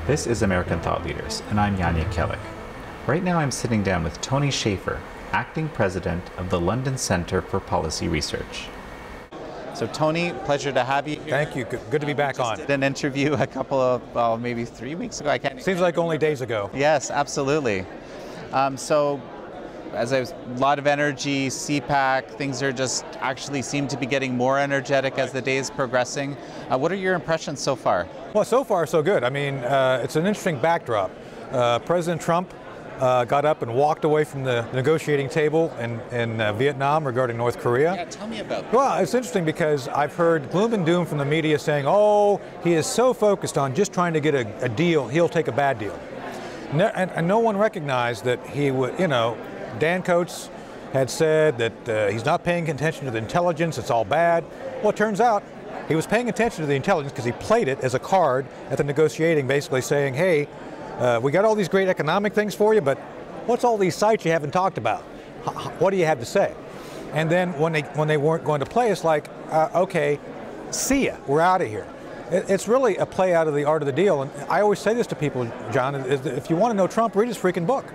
This is American Thought Leaders, and I'm Yanya Kellick. Right now I'm sitting down with Tony Shaffer, Acting President of the London Centre for Policy Research. So Tony, pleasure to have you here. Thank you. Good to be back on. Did an interview a couple of, well, maybe 3 weeks ago. I can't. Seems like only days ago. Yes, absolutely. So, as I was, a lot of energy, CPAC, things are just actually seem to be getting more energetic as the day is progressing. What are your impressions so far? Well, so far so good. I mean, it's an interesting backdrop. President Trump got up and walked away from the negotiating table in Vietnam regarding North Korea. Yeah, tell me about that. Well, it's interesting because I've heard gloom and doom from the media saying, oh, he is so focused on just trying to get a deal, he'll take a bad deal. And no one recognized that he would, you know, Dan Coates had said that he's not paying attention to the intelligence, it's all bad. Well, it turns out he was paying attention to the intelligence because he played it as a card at the negotiating, basically saying, hey, we got all these great economic things for you, but what's all these sites you haven't talked about? What do you have to say? And then when they weren't going to play, it's like, okay, see ya, we're out of here. It's really a play out of the art of the deal. And I always say this to people, John, is that if you want to know Trump, read his freaking book.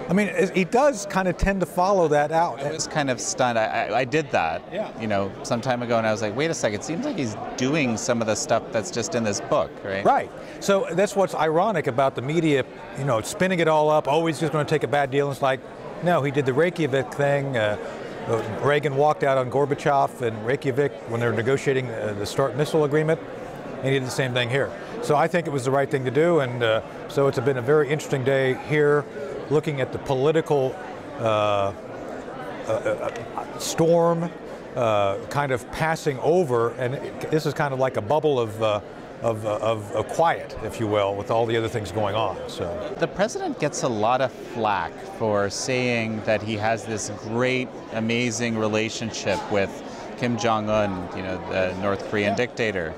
I mean, he does kind of tend to follow that out. I was kind of stunned. I did that, you know, some time ago, and I was like, wait a second, it seems like he's doing some of the stuff that's just in this book, right? Right. So that's what's ironic about the media, you know, spinning it all up, oh, he's just going to take a bad deal. And it's like, no, he did the Reykjavik thing. Reagan walked out on Gorbachev in Reykjavik when they were negotiating the START missile agreement, and he did the same thing here. So I think it was the right thing to do, and so it's been a very interesting day here, looking at the political storm kind of passing over, and this is kind of like a bubble of quiet, if you will, with all the other things going on. So the president gets a lot of flack for saying that he has this great, amazing relationship with Kim Jong-un, you know, the North Korean dictator.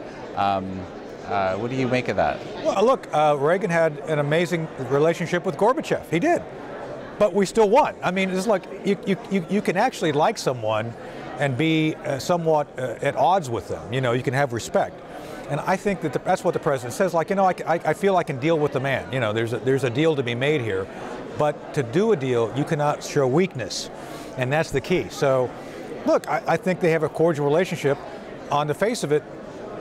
What do you make of that? Well, look, Reagan had an amazing relationship with Gorbachev. He did. But we still won. I mean, it's like you can actually like someone and be somewhat at odds with them. You know, you can have respect. And I think that that's what the president says. Like, you know, I feel I can deal with the man. You know, there's a deal to be made here. But to do a deal, you cannot show weakness. And that's the key. So, look, I think they have a cordial relationship. On the face of it,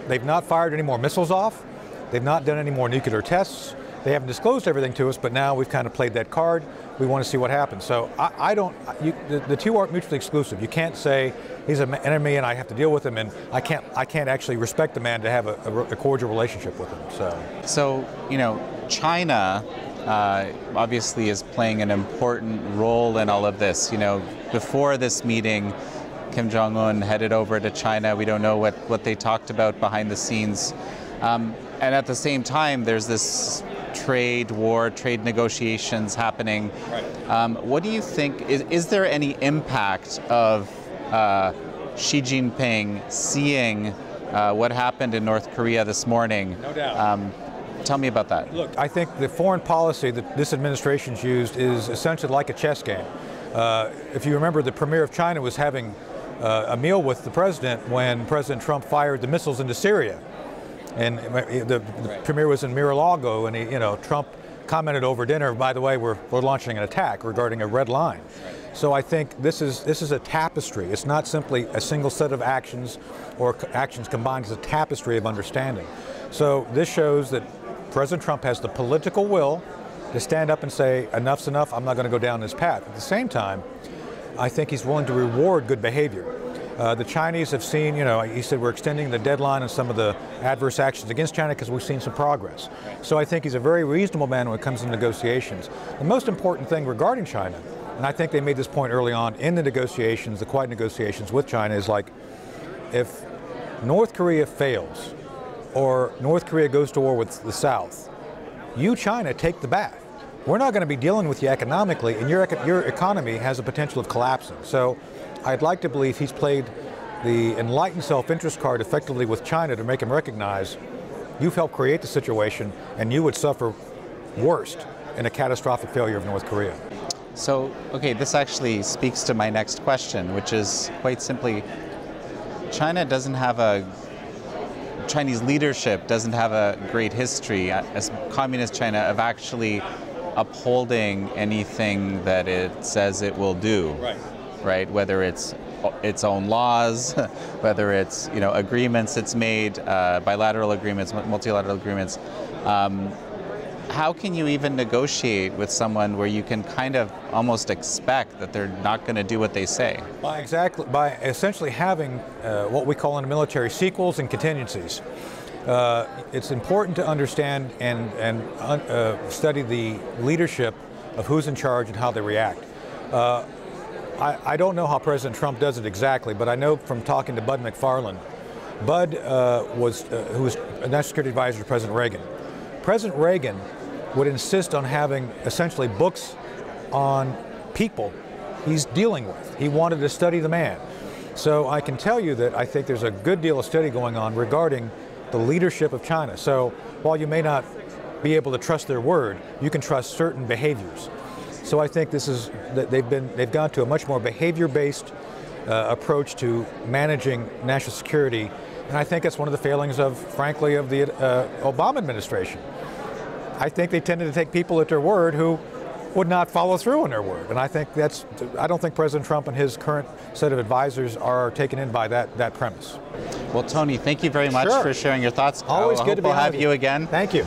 they've not fired any more missiles off. They've not done any more nuclear tests. They haven't disclosed everything to us, but now we've kind of played that card. We want to see what happens. So the two aren't mutually exclusive. You can't say he's an enemy and I have to deal with him, and I can't actually respect the man to have a cordial relationship with him. So you know, China obviously is playing an important role in all of this. You know, before this meeting, Kim Jong-un headed over to China. We don't know what they talked about behind the scenes. And at the same time, there's this trade negotiations happening. Right. What do you think, is there any impact of Xi Jinping seeing what happened in North Korea this morning? No doubt. Tell me about that. Look, I think the foreign policy that this administration's used is essentially like a chess game. If you remember, the premier of China was having a meal with the president when President Trump fired the missiles into Syria. And the premier was in Mar-a-Lago, and Trump commented over dinner, by the way, we're launching an attack regarding a red line. So I think this is a tapestry. It's not simply a single set of actions or actions combined. It's a tapestry of understanding. So this shows that President Trump has the political will to stand up and say, enough's enough, I'm not going to go down this path. At the same time, I think he's willing to reward good behavior. The Chinese have seen, he said we're extending the deadline on some of the adverse actions against China because we've seen some progress. So I think he's a very reasonable man when it comes to negotiations. The most important thing regarding China, and I think they made this point early on in the negotiations, the quiet negotiations with China, is like, if North Korea fails or North Korea goes to war with the South, you, China, take the bath. We're not going to be dealing with you economically, and your economy has a potential of collapsing. So I'd like to believe he's played the enlightened self-interest card effectively with China to make him recognize you've helped create the situation and you would suffer worst in a catastrophic failure of North Korea. So, okay, this actually speaks to my next question, which is quite simply, China doesn't have a Chinese leadership doesn't have a great history as communist China of actually upholding anything that it says it will do. Right? Whether it's its own laws, whether it's agreements it's made, bilateral agreements, multilateral agreements. How can you even negotiate with someone where you can kind of almost expect that they're not going to do what they say? By essentially having what we call in the military sequels and contingencies. It's important to understand and study the leadership of who's in charge and how they react. I don't know how President Trump does it exactly, but I know from talking to Bud McFarlane. Bud who was a National Security Advisor to President Reagan. President Reagan would insist on having essentially books on people he's dealing with. He wanted to study the man. So I can tell you that I think there's a good deal of study going on regarding the leadership of China. So while you may not be able to trust their word, you can trust certain behaviors. So I think this is that they've gone to a much more behavior-based approach to managing national security, and I think that's one of the failings of, frankly, of the Obama administration. I think they tended to take people at their word who would not follow through on their word, and I don't think President Trump and his current set of advisors are taken in by that premise. Well, Tony, thank you very much for sharing your thoughts. Always good to be I'll have you again. Thank you.